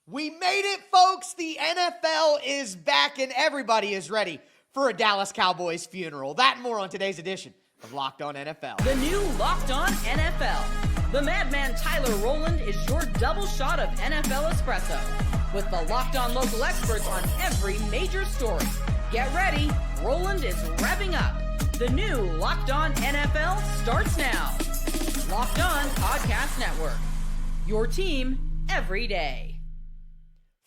We made it, folks. The NFL is back and everybody is ready for a Dallas Cowboys funeral. That and more on today's edition of Locked On NFL. The new Locked On NFL. The madman Tyler Rowland is your double shot of NFL espresso with the Locked On local experts on every major story. Get ready. Rowland is revving up. The new Locked On NFL starts now. Locked On Podcast Network. Your team every day.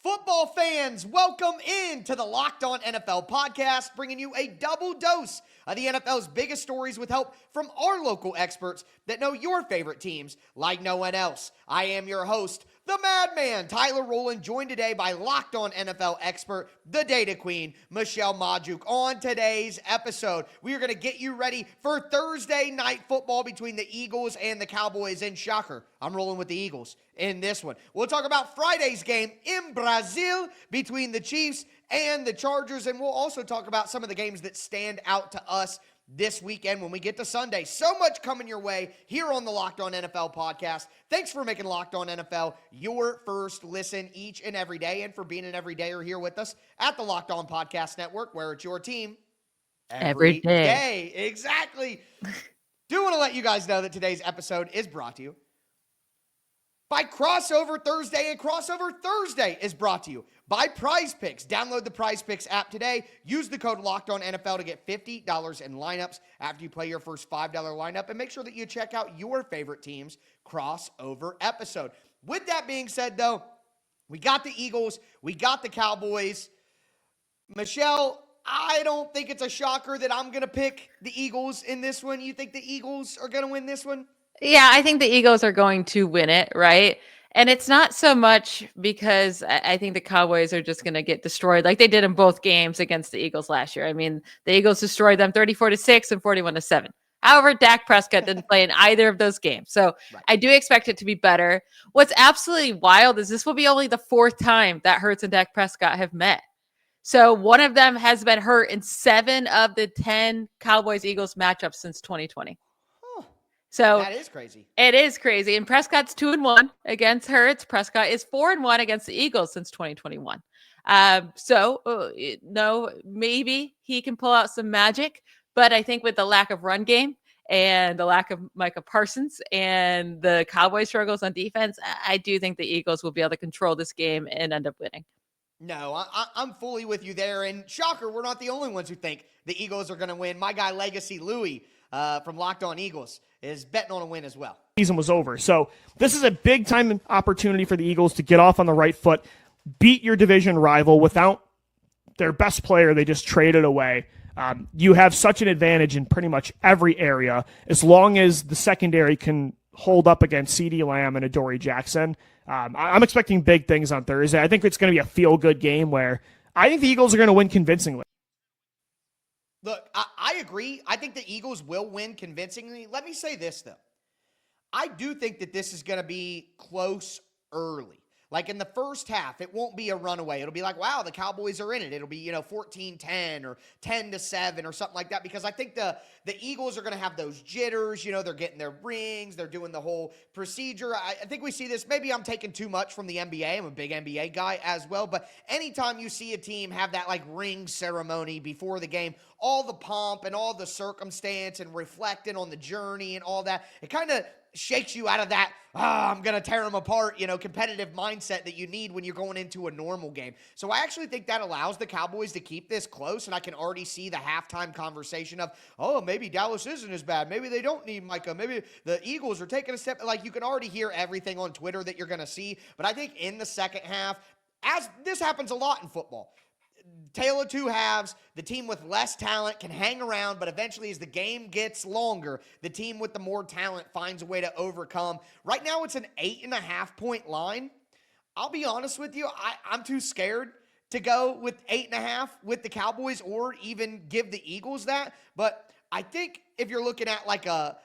Football fans, welcome into the Locked On NFL podcast, bringing you a double dose of the NFL's biggest stories with help from our local experts that know your favorite teams like no one else. I am your host, the madman, Tyler Rowland, joined today by Locked On NFL expert, the Data Queen, Michelle Majuk. On today's episode, we are going to get you ready for Thursday night football between the Eagles and the Cowboys. And shocker, I'm rolling with the Eagles in this one. We'll talk about Friday's game in Brazil between the Chiefs and the Chargers, and we'll also talk about some of the games that stand out to us this weekend when we get to Sunday. So much coming your way here on the Locked On NFL podcast. Thanks for making Locked On NFL your first listen each and every day, and for being an everydayer here with us at the Locked On Podcast Network, where it's your team every day. Exactly. Do want to let you guys know that today's episode is brought to you by Crossover Thursday, and Crossover Thursday is brought to you by Prize Picks. Download the Prize Picks app today. Use the code LOCKEDONNFL to get $50 in lineups after you play your first $5 lineup, and make sure that you check out your favorite team's crossover episode. With that being said, though, we got the Eagles, we got the Cowboys. Michelle, I don't think it's a shocker that I'm going to pick the Eagles in this one. You think the Eagles are going to win this one? Yeah, I think the Eagles are going to win it, right? And it's not so much because I think the Cowboys are just going to get destroyed like they did in both games against the Eagles last year. I mean, the Eagles destroyed them 34-6 and 41-7. However, Dak Prescott didn't play in either of those games. So right. I do expect it to be better. What's absolutely wild is this will be only the fourth time that Hurts and Dak Prescott have met. So one of them has been hurt in 7 of the 10 Cowboys-Eagles matchups since 2020. So that is crazy. It is crazy. And Prescott's 2-1 against Hurts. Prescott is 4-1 against the Eagles since 2021. Maybe he can pull out some magic, but I think with the lack of run game and the lack of Micah Parsons and the Cowboys struggles on defense, I do think the Eagles will be able to control this game and end up winning. No, I'm fully with you there. And shocker, we're not the only ones who think the Eagles are going to win. My guy, Legacy Louie, from Locked On Eagles, is betting on a win as well. Season was over. So this is a big time opportunity for the Eagles to get off on the right foot, beat your division rival without their best player they just traded away. You have such an advantage in pretty much every area as long as the secondary can hold up against CeeDee Lamb and Adoree Jackson. I'm expecting big things on Thursday. I think it's going to be a feel-good game where I think the Eagles are going to win convincingly. Look, I agree. I think the Eagles will win convincingly. Let me say this, though. I do think that this is going to be close early. Like in the first half, it won't be a runaway. It'll be like, wow, the Cowboys are in it. It'll be, 14-10 or 10-7 or something like that, because I think the Eagles are going to have those jitters. They're getting their rings. They're doing the whole procedure. I think we see this. Maybe I'm taking too much from the NBA. I'm a big NBA guy as well. But anytime you see a team have that like ring ceremony before the game, all the pomp and all the circumstance and reflecting on the journey and all that, it kind of shakes you out of that, I'm going to tear them apart, competitive mindset that you need when you're going into a normal game. So I actually think that allows the Cowboys to keep this close, and I can already see the halftime conversation of, maybe Dallas isn't as bad. Maybe they don't need Micah. Maybe the Eagles are taking a step. Like, you can already hear everything on Twitter that you're going to see. But I think in the second half, as this happens a lot in football, tale of two halves, the team with less talent can hang around, but eventually as the game gets longer, the team with the more talent finds a way to overcome. Right now it's an 8.5-point line. I'll be honest with you, I'm too scared to go with 8.5 with the Cowboys or even give the Eagles that. But I think if you're looking at like a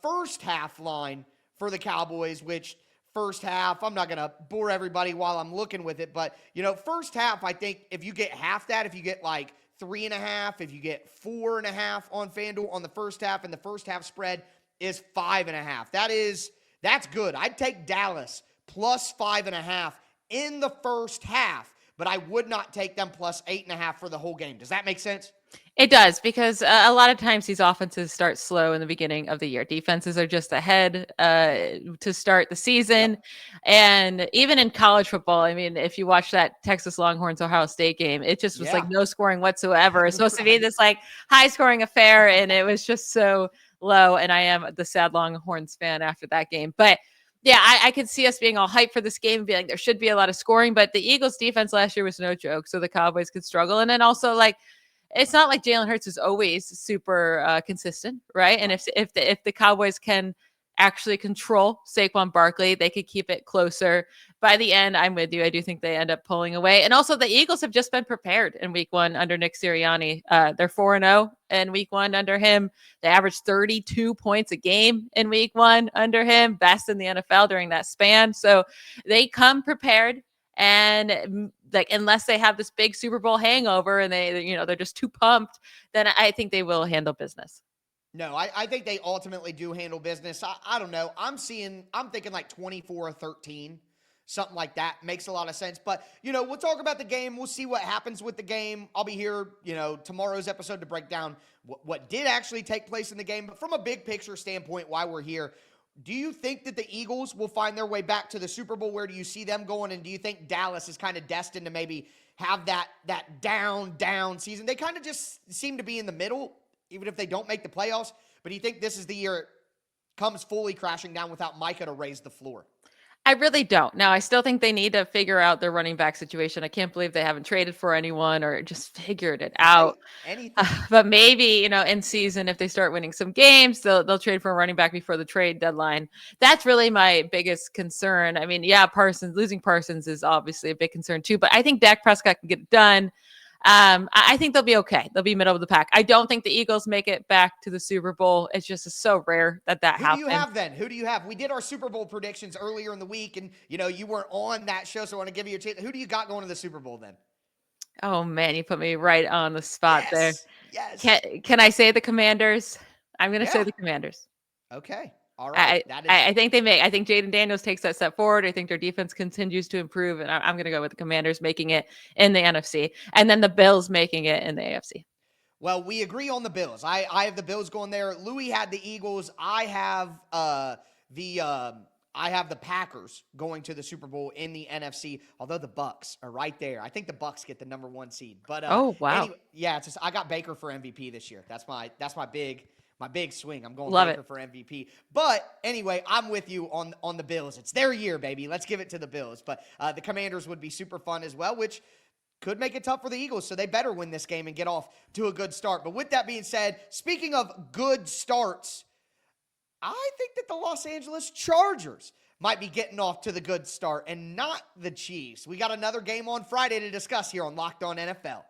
first half line for the Cowboys, which first half, I'm not going to bore everybody while I'm looking with it, but, first half, I think if you get half that, if you get like 3.5, if you get 4.5 on FanDuel on the first half, and the first half spread is 5.5. That's good. I'd take Dallas plus 5.5 in the first half, but I would not take them plus 8.5 for the whole game. Does that make sense? It does, because a lot of times these offenses start slow in the beginning of the year. Defenses are just ahead to start the season. Yep. And even in college football, I mean, if you watch that Texas Longhorns Ohio State game, it just was like Yeah. no scoring whatsoever. It's supposed to be Right. this like high scoring affair, and it was just so low. And I am the sad Longhorns fan after that game. But yeah, I could see us being all hyped for this game and being like, there should be a lot of scoring. But the Eagles defense last year was no joke. So the Cowboys could struggle. And then also, like, it's not like Jalen Hurts is always super consistent, right? And if the Cowboys can actually control Saquon Barkley, they could keep it closer. By the end, I'm with you. I do think they end up pulling away. And also, the Eagles have just been prepared in Week 1 under Nick Sirianni. They're 4-0 in Week 1 under him. They averaged 32 points a game in Week 1 under him, best in the NFL during that span. So they come prepared. And like, unless they have this big Super Bowl hangover and they're just too pumped, then I think they will handle business. No, I think they ultimately do handle business. I don't know. I'm thinking like 24-13, something like that. Makes a lot of sense. But, we'll talk about the game. We'll see what happens with the game. I'll be here, tomorrow's episode to break down what did actually take place in the game. But from a big picture standpoint, why we're here, do you think that the Eagles will find their way back to the Super Bowl? Where do you see them going? And do you think Dallas is kind of destined to maybe have that down season? They kind of just seem to be in the middle, even if they don't make the playoffs. But do you think this is the year it comes fully crashing down without Micah to raise the floor? I really don't. Now, I still think they need to figure out their running back situation. I can't believe they haven't traded for anyone or just figured it out. Anything. But maybe, in season, if they start winning some games, they'll trade for a running back before the trade deadline. That's really my biggest concern. I mean, yeah, losing Parsons is obviously a big concern too, but I think Dak Prescott can get it done. I think they'll be okay. They'll be middle of the pack. I don't think the Eagles make it back to the Super Bowl. It's just so rare that happens. Who do you have then? Who do you have? We did our Super Bowl predictions earlier in the week, and you weren't on that show, so I want to give you a chance. Who do you got going to the Super Bowl then? Oh man, you put me right on the spot there. Yes. Can I say the Commanders? I'm going to say the Commanders. Okay. All right. I think I think Jaden Daniels takes that step forward. I think their defense continues to improve, and I'm going to go with the Commanders making it in the NFC, and then the Bills making it in the AFC. Well, we agree on the Bills. I have the Bills going there. Louis had the Eagles. I have the Packers going to the Super Bowl in the NFC. Although the Bucks are right there. I think the Bucks get the number 1 seed. But oh wow, anyway, yeah, it's just I got Baker for MVP this year. That's my big swing. I'm going Baker for MVP. But anyway, I'm with you on the Bills. It's their year, baby. Let's give it to the Bills. But the Commanders would be super fun as well, which could make it tough for the Eagles, so they better win this game and get off to a good start. But with that being said, speaking of good starts, I think that the Los Angeles Chargers might be getting off to the good start and not the Chiefs. We got another game on Friday to discuss here on Locked On NFL.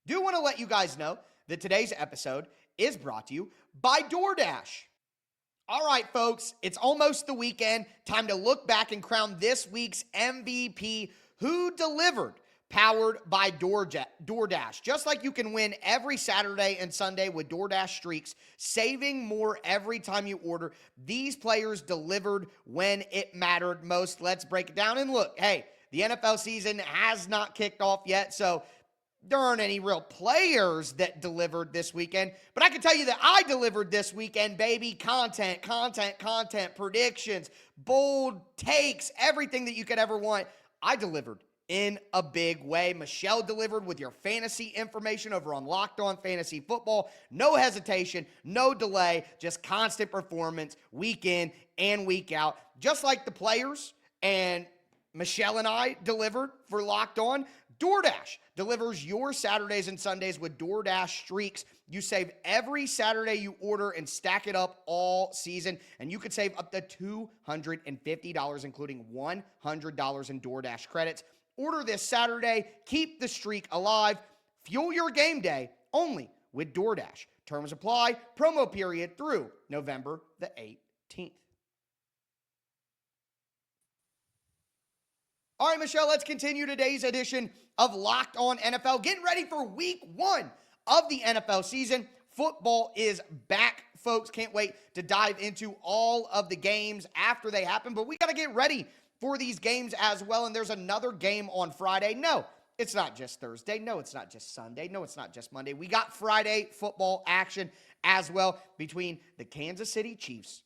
Do want to let you guys know that today's episode is brought to you by DoorDash. All right, folks, it's almost the weekend. Time to look back and crown this week's MVP who delivered, powered by DoorDash. Just like you can win every Saturday and Sunday with DoorDash streaks, saving more every time you order, these players delivered when it mattered most. Let's break it down. And look, hey, the NFL season has not kicked off yet, so there aren't any real players that delivered this weekend, but I can tell you that I delivered this weekend, baby. Content, predictions, bold takes, everything that you could ever want. I delivered in a big way. Michelle delivered with your fantasy information over on Locked On Fantasy Football. No hesitation, no delay, just constant performance week in and week out. Just like the players and Michelle and I delivered for Locked On, DoorDash delivers your Saturdays and Sundays with DoorDash streaks. You save every Saturday you order and stack it up all season, and you could save up to $250, including $100 in DoorDash credits. Order this Saturday. Keep the streak alive. Fuel your game day only with DoorDash. Terms apply. Promo period through November the 18th. All right, Michelle, let's continue today's edition of Locked On NFL. Getting ready for week 1 of the NFL season. Football is back folks. Can't wait to dive into all of the games after they happen, but we got to get ready for these games as well. And there's another game on Friday. No, it's not just Thursday. No, it's not just Sunday. No, it's not just Monday. We got Friday football action as well between the Kansas City Chiefs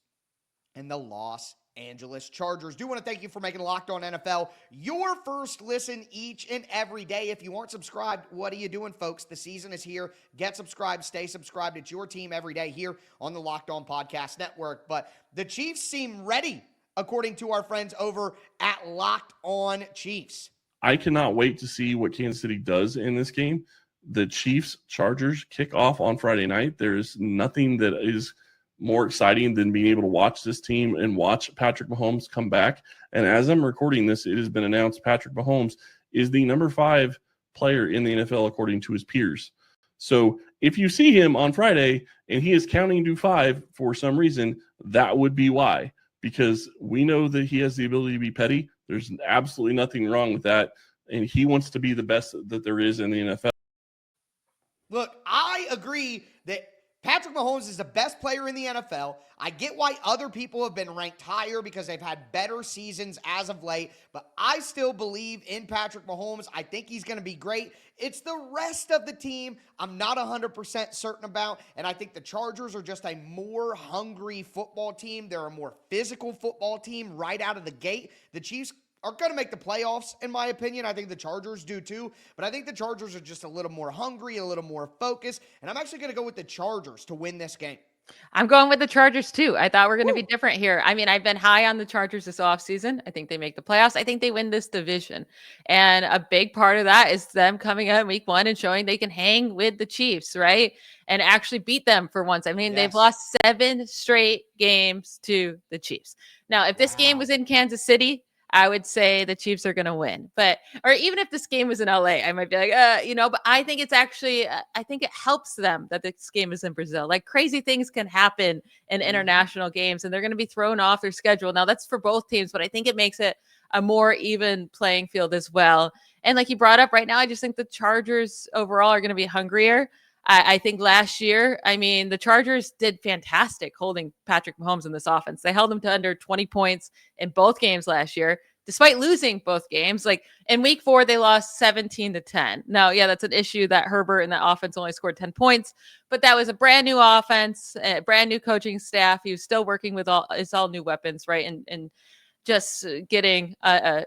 and the Los Angeles Chargers. Do want to thank you for making Locked On NFL your first listen each and every day. If you aren't subscribed, what are you doing, folks? The season is here. Get subscribed. Stay subscribed. It's your team every day here on the Locked On Podcast Network. But the Chiefs seem ready, according to our friends over at Locked On Chiefs. I cannot wait to see what Kansas City does in this game. The Chiefs-Chargers kick off on Friday night. There's nothing that is more exciting than being able to watch this team and watch Patrick Mahomes come back. And as I'm recording this, it has been announced Patrick Mahomes is the number 5 player in the NFL according to his peers. So if you see him on Friday and he is counting to 5 for some reason, that would be why. Because we know that he has the ability to be petty. There's absolutely nothing wrong with that. And he wants to be the best that there is in the NFL. Look, I agree that Patrick Mahomes is the best player in the NFL. I get why other people have been ranked higher because they've had better seasons as of late, but I still believe in Patrick Mahomes. I think he's going to be great. It's the rest of the team I'm not 100% certain about, and I think the Chargers are just a more hungry football team. They're a more physical football team right out of the gate. The Chiefs are going to make the playoffs, in my opinion. I think the Chargers do too, but I think the Chargers are just a little more hungry, a little more focused, and I'm actually going to go with the Chargers to win this game. I'm going with the Chargers too. I thought we're going to be different here. I mean, I've been high on the Chargers this offseason. I think they make the playoffs. I think they win this division. And a big part of that is them coming out in week 1 and showing they can hang with the Chiefs, right? And actually beat them for once. I mean, they've lost 7 straight games to the Chiefs. Now, if this game was in Kansas City, I would say the Chiefs are going to win. But, or even if this game was in LA, I might be like, but I think it's actually, I think it helps them that this game is in Brazil. Like crazy things can happen in international games and they're going to be thrown off their schedule. Now that's for both teams, but I think it makes it a more even playing field as well. And like you brought up right now, I just think the Chargers overall are going to be hungrier. I think last year, I mean, the Chargers did fantastic holding Patrick Mahomes in this offense. They held him to under 20 points in both games last year, despite losing both games. Like in week 4, they lost 17-10. Now, yeah, that's an issue that Herbert and that offense only scored 10 points, but that was a brand new offense, a brand new coaching staff. He was still working with all new weapons, right? And just getting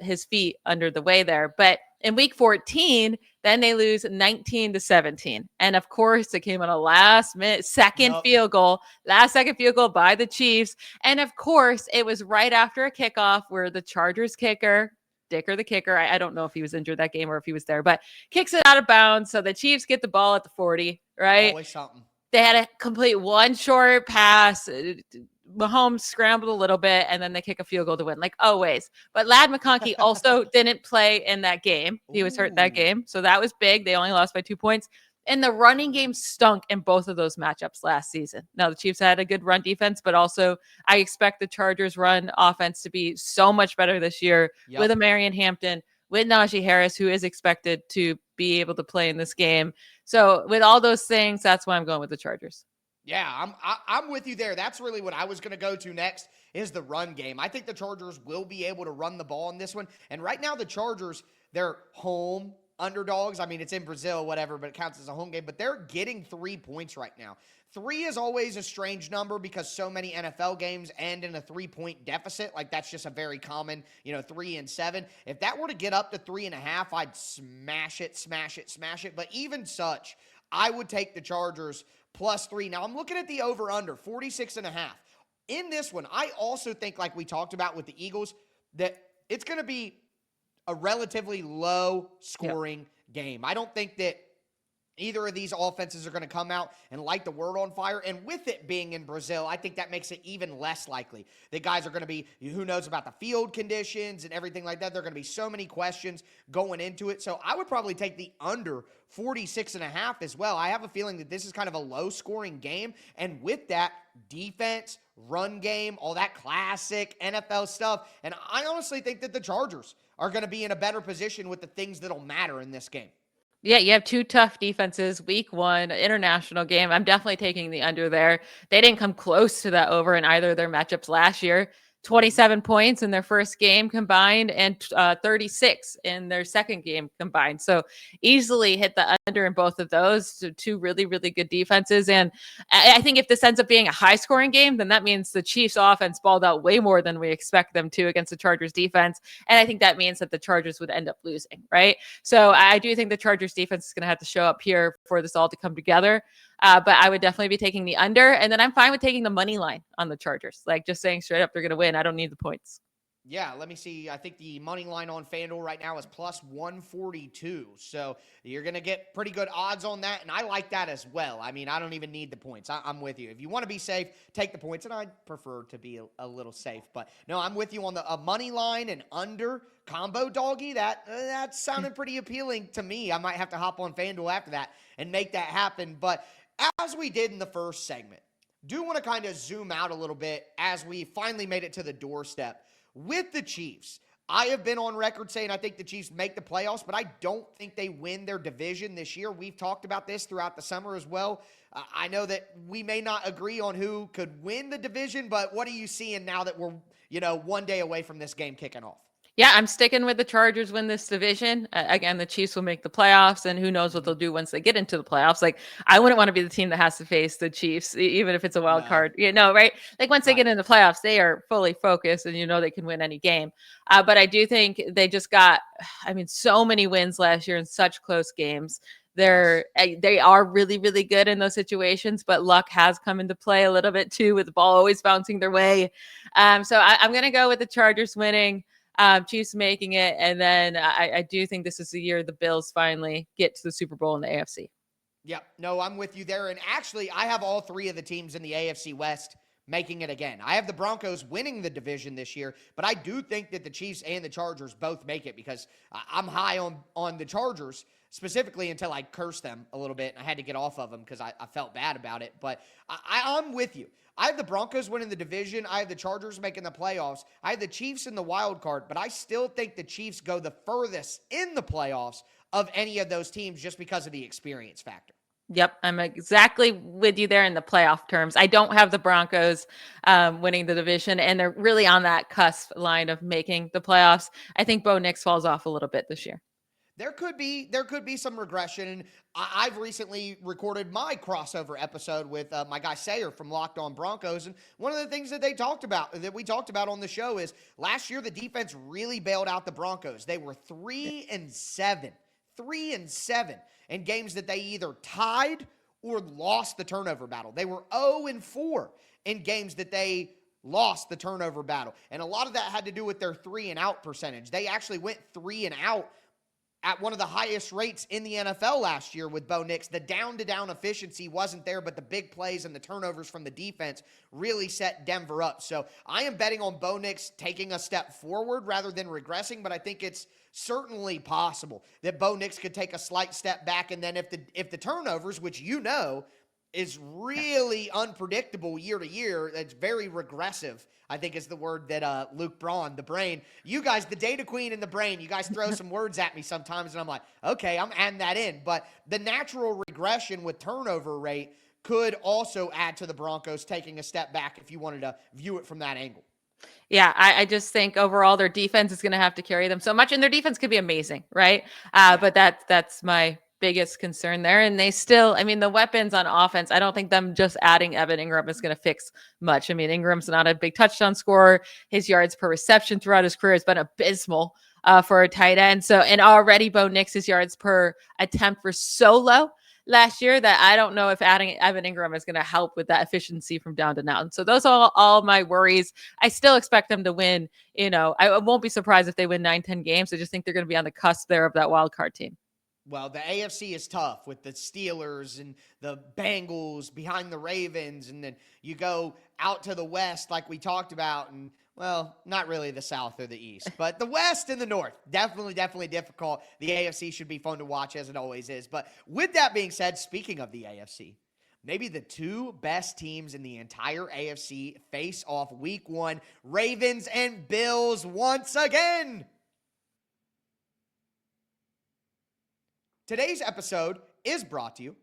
his feet under the way there. But in week 14, then they lose 19-17. And of course, it came on a last second field goal by the Chiefs. And of course, it was right after a kickoff where the Chargers kicker, Dicker, the kicker, I don't know if he was injured that game or if he was there, but kicks it out of bounds. So the Chiefs get the ball at the 40, right? Always something. They had to complete one short pass. Mahomes scrambled a little bit, and then they kick a field goal to win, like always. But Ladd McConkey also didn't play in that game. He was hurt that game, so that was big. They only lost by 2 points. And the running game stunk in both of those matchups last season. Now, the Chiefs had a good run defense, but also I expect the Chargers' run offense to be so much better this year with Marion Hampton, with Najee Harris, who is expected to be able to play in this game. So with all those things, that's why I'm going with the Chargers. Yeah, I'm with you there. That's really what I was going to go to next is the run game. I think the Chargers will be able to run the ball in this one. And right now the Chargers, they're home underdogs. I mean, it's in Brazil, whatever, but it counts as a home game. But they're getting 3 points right now. 3 is always a strange number because so many NFL games end in a 3-point deficit. Like that's just a very common, 3 and 7. If that were to get up to 3.5, I'd smash it. But even such, I would take the Chargers +3. Now I'm looking at the over-under, 46.5. In this one, I also think, like we talked about with the Eagles, that it's going to be a relatively low-scoring game. I don't think that either of these offenses are going to come out and light the world on fire. And with it being in Brazil, I think that makes it even less likely that guys are going to be, who knows about the field conditions and everything like that. There are going to be so many questions going into it. So I would probably take the under 46.5 as well. I have a feeling that this is kind of a low-scoring game. And with that, defense, run game, all that classic NFL stuff. And I honestly think that the Chargers are going to be in a better position with the things that'll matter in this game. Yeah, you have two tough defenses. Week 1, international game. I'm definitely taking the under there. They didn't come close to that over in either of their matchups last year. 27 points in their first game combined and 36 in their second game combined. So easily hit the under in both of those. So two really, really good defenses. And I think if this ends up being a high scoring game, then that means the Chiefs offense balled out way more than we expect them to against the Chargers defense. And I think that means that the Chargers would end up losing, right? So I do think the Chargers defense is going to have to show up here for this all to come together. But I would definitely be taking the under. And then I'm fine with taking the money line on the Chargers. Like just saying straight up, they're going to win. I don't need the points. Yeah, let me see. I think the money line on FanDuel right now is plus 142. So you're going to get pretty good odds on that. And I like that as well. I mean, I don't even need the points. I'm with you. If you want to be safe, take the points. And I prefer to be a little safe. But no, I'm with you on the money line and under combo doggy. That sounded pretty appealing to me. I might have to hop on FanDuel after that and make that happen. But as we did in the first segment, do want to kind of zoom out a little bit as we finally made it to the doorstep. With the Chiefs, I have been on record saying I think the Chiefs make the playoffs, but I don't think they win their division this year. We've talked about this throughout the summer as well. I know that we may not agree on who could win the division, but what are you seeing now that we're, one day away from this game kicking off? Yeah, I'm sticking with the Chargers win this division. Again, the Chiefs will make the playoffs, and who knows what they'll do once they get into the playoffs. Like, I wouldn't want to be the team that has to face the Chiefs, even if it's a wild card. Right? Like, once they get into the playoffs, they are fully focused, and they can win any game. But I do think they just got, so many wins last year in such close games. They are really, really good in those situations, but luck has come into play a little bit too, with the ball always bouncing their way. So I'm going to go with the Chargers winning. Chiefs making it, and then I do think this is the year the Bills finally get to the Super Bowl in the AFC. Yep, no, I'm with you there. And actually, I have all three of the teams in the AFC West making it again. I have the Broncos winning the division this year, but I do think that the Chiefs and the Chargers both make it because I'm high on the Chargers specifically until I cursed them a little bit and I had to get off of them because I felt bad about it. But I'm with you. I have the Broncos winning the division. I have the Chargers making the playoffs. I have the Chiefs in the wild card, but I still think the Chiefs go the furthest in the playoffs of any of those teams just because of the experience factor. Yep, I'm exactly with you there in the playoff terms. I don't have the Broncos winning the division, and they're really on that cusp line of making the playoffs. I think Bo Nix falls off a little bit this year. There could be some regression. And I've recently recorded my crossover episode with my guy Sayer from Locked On Broncos. And one of the things that we talked about on the show is last year the defense really bailed out the Broncos. They were 3-7 in games that they either tied or lost the turnover battle. They were 0-4 in games that they lost the turnover battle. And a lot of that had to do with their 3-and-out percentage. They actually went 3-and-out at one of the highest rates in the NFL last year with Bo Nix. The down-to-down efficiency wasn't there, but the big plays and the turnovers from the defense really set Denver up. So I am betting on Bo Nix taking a step forward rather than regressing, but I think it's certainly possible that Bo Nix could take a slight step back, and then if the turnovers, which is really unpredictable year to year, it's very regressive, I think is the word that Luke Braun, the brain, you guys, the data queen and the brain, you guys throw some words at me sometimes, and I'm like, okay, I'm adding that in. But the natural regression with turnover rate could also add to the Broncos taking a step back if you wanted to view it from that angle. Yeah, I just think overall their defense is going to have to carry them so much, and their defense could be amazing, right? But that's my biggest concern there. And they still, the weapons on offense, I don't think them just adding Evan Ingram is going to fix much. Ingram's not a big touchdown scorer. His yards per reception throughout his career has been abysmal for a tight end. So, and already Bo Nix's yards per attempt were so low last year that I don't know if adding Evan Ingram is going to help with that efficiency from down to now. So those are all my worries. I still expect them to win. I won't be surprised if they win 9-10 games. I just think they're going to be on the cusp there of that wild card team. Well, the AFC is tough with the Steelers and the Bengals behind the Ravens. And then you go out to the West like we talked about. And, well, not really the South or the East. But the West and the North, definitely difficult. The AFC should be fun to watch as it always is. But with that being said, speaking of the AFC, maybe the two best teams in the entire AFC face off week 1, Ravens and Bills once again. Today's episode is brought to you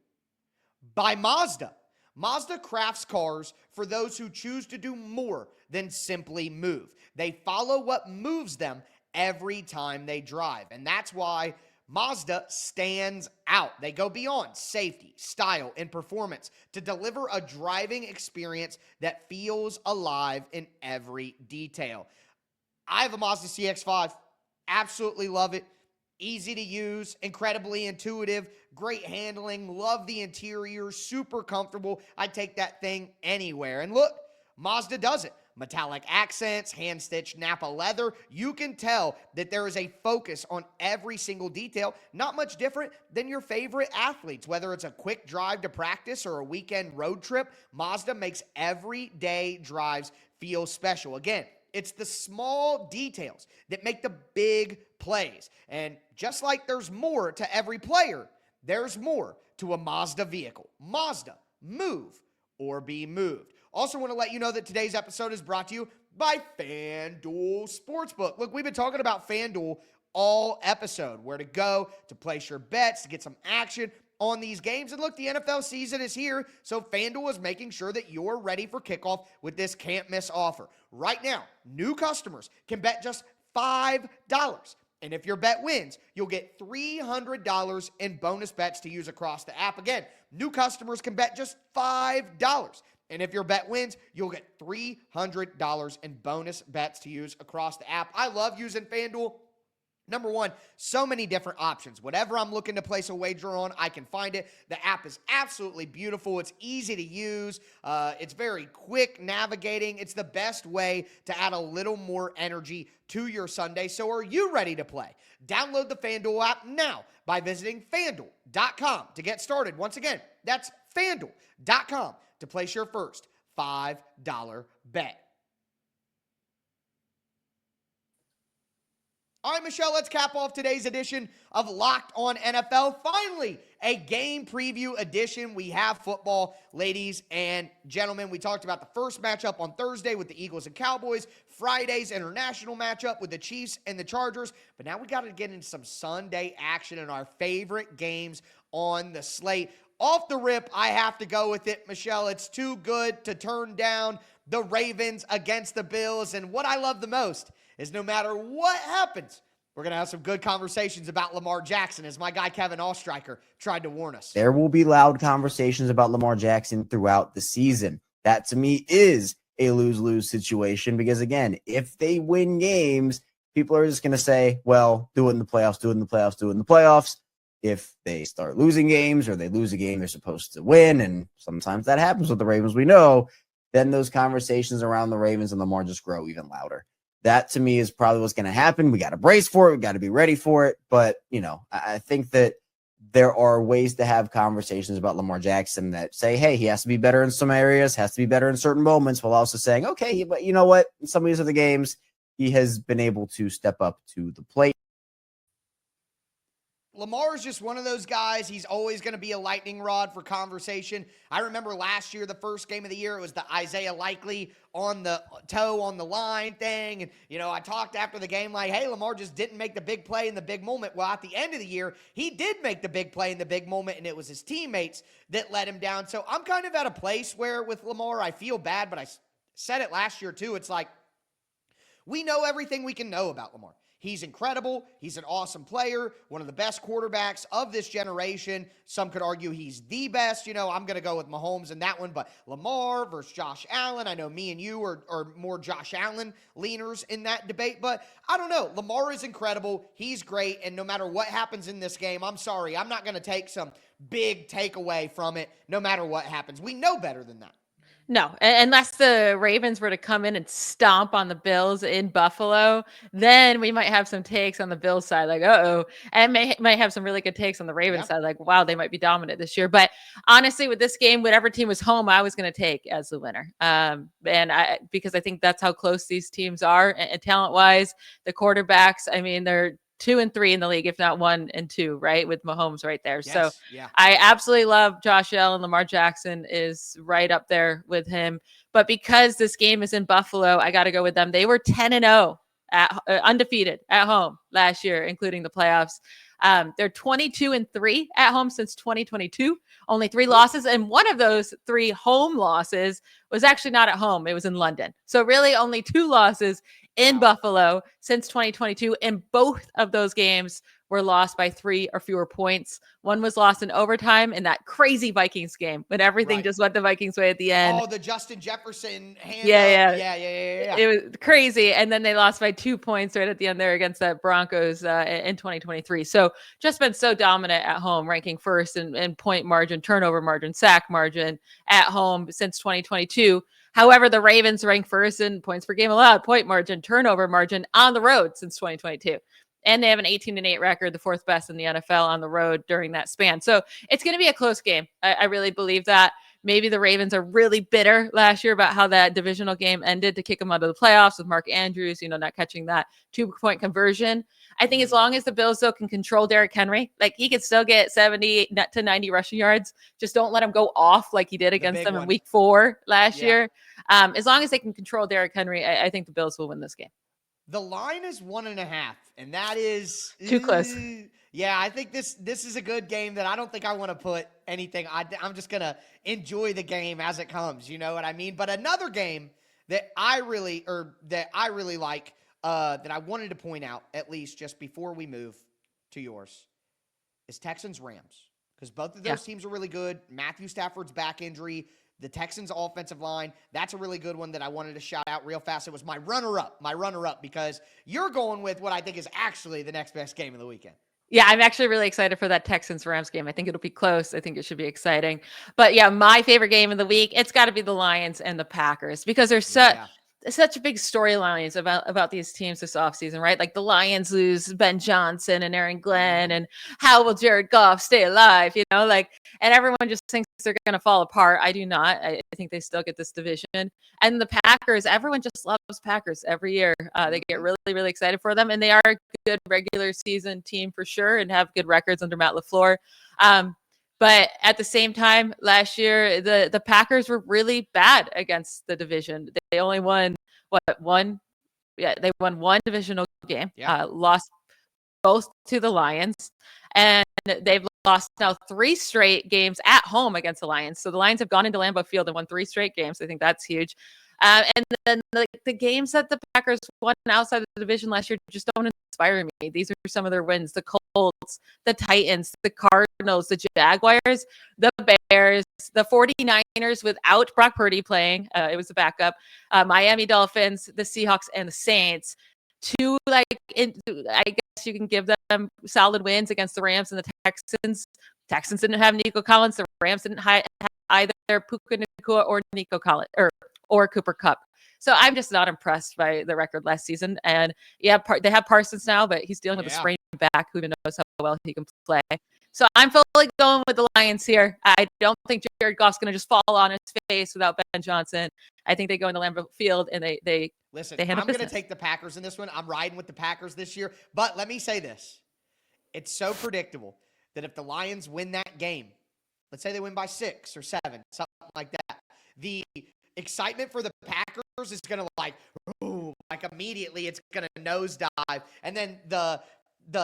by Mazda. Mazda crafts cars for those who choose to do more than simply move. They follow what moves them every time they drive, and that's why Mazda stands out. They go beyond safety, style, and performance to deliver a driving experience that feels alive in every detail. I have a Mazda CX-5. Absolutely love it. Easy to use, incredibly intuitive, great handling, love the interior, super comfortable. I take that thing anywhere. And look, Mazda does it. Metallic accents, hand-stitched Napa leather. You can tell that there is a focus on every single detail, not much different than your favorite athletes. Whether it's a quick drive to practice or a weekend road trip, Mazda makes everyday drives feel special. Again, it's the small details that make the big plays. And just like there's more to every player, there's more to a Mazda vehicle. Mazda, move or be moved. Also want to let you know that today's episode is brought to you by FanDuel Sportsbook. Look, we've been talking about FanDuel all episode, where to go to place your bets, to get some action on these games. And look, the NFL season is here, so FanDuel is making sure that you're ready for kickoff with this can't-miss offer. Right now, new customers can bet just $5. And if your bet wins, you'll get $300 in bonus bets to use across the app. Again, new customers can bet just $5. And if your bet wins, you'll get $300 in bonus bets to use across the app. I love using FanDuel. Number one, so many different options. Whatever I'm looking to place a wager on, I can find it. The app is absolutely beautiful. It's easy to use. It's very quick navigating. It's the best way to add a little more energy to your Sunday. So are you ready to play? Download the FanDuel app now by visiting FanDuel.com to get started. Once again, that's FanDuel.com to place your first $5 bet. All right, Michelle, let's cap off today's edition of Locked On NFL. Finally, a game preview edition. We have football, ladies and gentlemen. We talked about the first matchup on Thursday with the Eagles and Cowboys, Friday's international matchup with the Chiefs and the Chargers, but now we got to get into some Sunday action in our favorite games on the slate. Off the rip, I have to go with it, Michelle. It's too good to turn down. The Ravens against the Bills, and what I love the most is no matter what happens, we're going to have some good conversations about Lamar Jackson, as my guy Kevin Allstriker tried to warn us. There will be loud conversations about Lamar Jackson throughout the season. That, to me, is a lose-lose situation because, again, if they win games, people are just going to say, well, do it in the playoffs, do it in the playoffs, do it in the playoffs. If they start losing games or they lose a game they're supposed to win, and sometimes that happens with the Ravens, we know, then those conversations around the Ravens and Lamar just grow even louder. That, to me, is probably what's going to happen. We got to brace for it. We got to be ready for it. But, I think that there are ways to have conversations about Lamar Jackson that say, hey, he has to be better in some areas, has to be better in certain moments, while also saying, okay, but you know what? In some of these other games, he has been able to step up to the plate. Lamar is just one of those guys. He's always going to be a lightning rod for conversation. I remember last year, the first game of the year, it was the Isaiah Likely on the toe on the line thing. And, I talked after the game like, hey, Lamar just didn't make the big play in the big moment. Well, at the end of the year, he did make the big play in the big moment, and it was his teammates that let him down. So I'm kind of at a place where with Lamar, I feel bad, but I said it last year too. It's like, we know everything we can know about Lamar. He's incredible. He's an awesome player, one of the best quarterbacks of this generation. Some could argue he's the best. I'm going to go with Mahomes in that one, but Lamar versus Josh Allen. I know me and you are more Josh Allen leaners in that debate, but I don't know. Lamar is incredible. He's great, and no matter what happens in this game, I'm sorry, I'm not going to take some big takeaway from it no matter what happens. We know better than that. No, unless the Ravens were to come in and stomp on the Bills in Buffalo, then we might have some takes on the Bills side, like, uh-oh, and might have some really good takes on the Ravens side, like, wow, they might be dominant this year. But honestly, with this game, whatever team was home, I was going to take as the winner. Because I think that's how close these teams are, and talent-wise, the quarterbacks, I mean, they're 2 and 3 in the league, if not 1 and 2, right? With Mahomes right there. Yes, so yeah. I absolutely love Josh Allen. Lamar Jackson is right up there with him. But because this game is in Buffalo, I got to go with them. They were 10-0 undefeated at home last year, including the playoffs. They're 22-3 at home since 2022, only 3 losses. And one of those 3 home losses was actually not at home. It was in London. So really only 2 losses in Buffalo since 2022. And both of those games were lost by 3 or fewer points. One was lost in overtime in that crazy Vikings game when everything just went the Vikings' way at the end. Oh, the Justin Jefferson hand Yeah. Yeah. It was crazy. And then they lost by 2 points right at the end there against the Broncos in 2023. So just been so dominant at home, ranking first in point margin, turnover margin, sack margin at home since 2022. However, the Ravens rank first in points per game allowed, point margin, turnover margin on the road since 2022. And they have an 18-8 record, the 4th best in the NFL on the road during that span. So it's going to be a close game. I really believe that. Maybe the Ravens are really bitter last year about how that divisional game ended to kick them out of the playoffs with Mark Andrews, not catching that 2-point conversion. I think as long as the Bills, though, can control Derrick Henry, like he could still get 70 to 90 rushing yards. Just don't let him go off like he did against them in week 4 last year. As long as they can control Derrick Henry, I think the Bills will win this game. The line is 1.5, and that is too close. Yeah, I think this is a good game that I don't think I want to put anything. I'm just gonna enjoy the game as it comes. You know what I mean? But another game that I really like, that I wanted to point out at least just before we move to yours, is Texans Rams, because both of those teams are really good. Matthew Stafford's back injury. The Texans offensive line, that's a really good one that I wanted to shout out real fast. It was my runner-up, because you're going with what I think is actually the next best game of the weekend. Yeah, I'm actually really excited for that Texans-Rams game. I think it'll be close. I think it should be exciting. But yeah, my favorite game of the week, it's got to be the Lions and the Packers, because there's such big storylines about these teams this offseason, right? Like the Lions lose Ben Johnson and Aaron Glenn, and how will Jared Goff stay alive? And everyone just thinks they're going to fall apart. I do not. I think they still get this division. And the Packers, everyone just loves Packers every year. They get really, really excited for them, and they are a good regular season team for sure, and have good records under Matt LaFleur. But at the same time, last year, the Packers were really bad against the division. They only won, one? Yeah, they won one divisional game, lost both to the Lions, and they've lost now 3 straight games at home against the Lions. So the Lions have gone into Lambeau Field and won 3 straight games. I think that's huge. And then the games that the Packers won outside of the division last year just don't inspire me. These are some of their wins: the Colts, the Titans, the Cardinals, the Jaguars, the Bears, the 49ers without Brock Purdy playing. It was the backup. Miami Dolphins, the Seahawks, and the Saints. I guess you can give them solid wins against the Rams and the Texans. Texans didn't have Nico Collins. The Rams didn't have either Puka Nacua or Nico Collins or Cooper Kupp. So I'm just not impressed by the record last season. And they have Parsons now, but he's dealing with a sprained back. Who even knows how well he can play. So I'm fully going with the Lions here. I don't think Jared Goff's going to just fall on his face without Ben Johnson. I think they go into Lambeau Field and they Listen, they I'm going to take the Packers in this one. I'm riding with the Packers this year. But let me say this. It's so predictable that if the Lions win that game, let's say they win by 6 or 7, something like that, the excitement for the Packers is going to immediately it's going to nosedive. And then the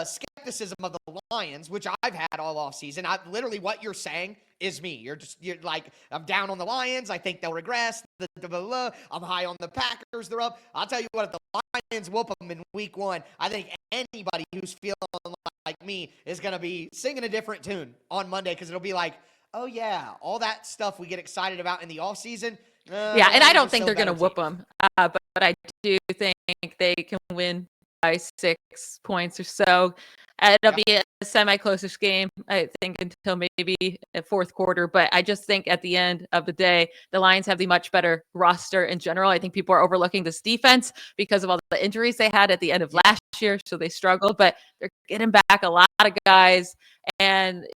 skepticism of the Lions, which I've had all off season, literally what you're saying is me. You're like, I'm down on the Lions. I think they'll regress. I'm high on the Packers. They're up. I'll tell you what, if the Lions whoop them in week 1, I think anybody who's feeling like me is going to be singing a different tune on Monday, because it'll be like, oh yeah, all that stuff we get excited about in the off season. And I don't think they're going to whoop them. But I do think they can win by 6 points or so. It'll be a semi-closish game, I think, until maybe the 4th quarter. But I just think at the end of the day, the Lions have the much better roster in general. I think people are overlooking this defense because of all the injuries they had at the end of last year. So they struggled, but they're getting back a lot of guys. And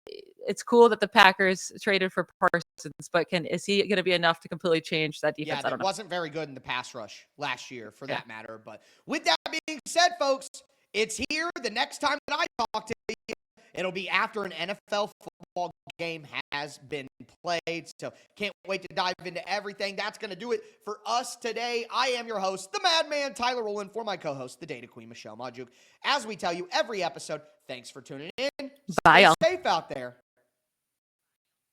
it's cool that the Packers traded for Parsons, but is he going to be enough to completely change that defense? Yeah, that wasn't very good in the pass rush last year, for that matter. But with that being said, folks, it's here. The next time that I talk to you, It'll be after an NFL football game has been played. So can't wait to dive into everything. That's going to do it for us today. I am your host, the Madman Tyler Rowland, for my co-host, the Data Queen Michelle Majuk. As we tell you every episode, thanks for tuning in. Bye, Stay y'all. safe out there.